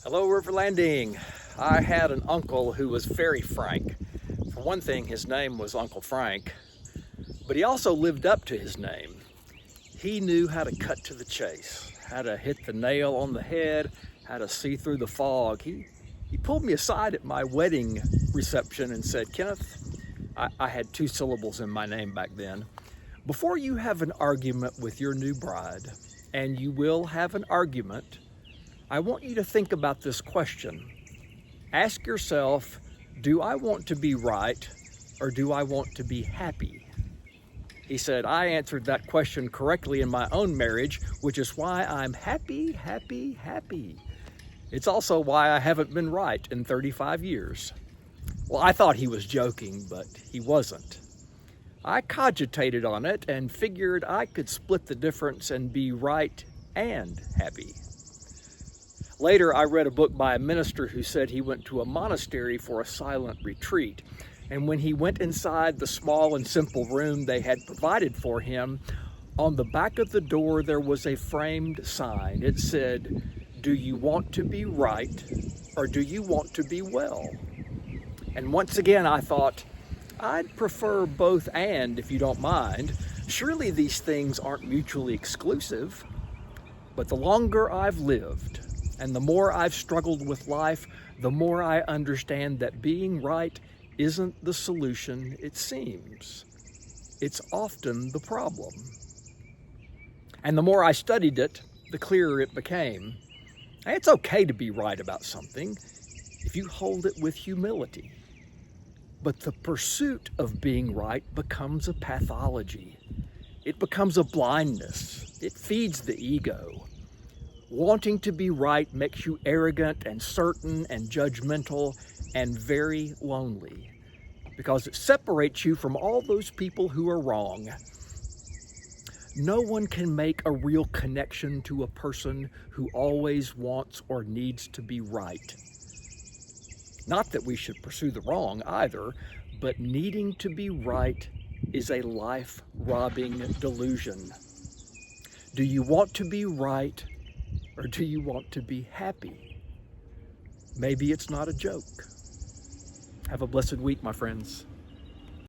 Hello, River Landing. I had an uncle who was very frank. For one thing, his name was Uncle Frank, but he also lived up to his name. He knew how to cut to the chase, how to hit the nail on the head, how to see through the fog. He pulled me aside at my wedding reception and said, "Kenneth," I had 2 syllables in my name back then, "before you have an argument with your new bride, and you will have an argument, I want you to think about this question. Ask yourself, do I want to be right or do I want to be happy?" He said, "I answered that question correctly in my own marriage, which is why I'm happy, happy, happy. It's also why I haven't been right in 35 years. Well, I thought he was joking, but he wasn't. I cogitated on it and figured I could split the difference and be right and happy. Later, I read a book by a minister who said he went to a monastery for a silent retreat. And when he went inside the small and simple room they had provided for him, on the back of the door there was a framed sign. It said, "Do you want to be right or do you want to be well?" And once again I thought, I'd prefer both and, if you don't mind. Surely these things aren't mutually exclusive. But the longer I've lived, and the more I've struggled with life, the more I understand that being right isn't the solution it seems. It's often the problem. And the more I studied it, the clearer it became. And it's okay to be right about something if you hold it with humility. But the pursuit of being right becomes a pathology. It becomes a blindness. It feeds the ego. Wanting to be right makes you arrogant and certain and judgmental and very lonely because it separates you from all those people who are wrong. No one can make a real connection to a person who always wants or needs to be right. Not that we should pursue the wrong either, but needing to be right is a life-robbing delusion. Do you want to be right? Or do you want to be happy? Maybe it's not a joke. Have a blessed week, my friends.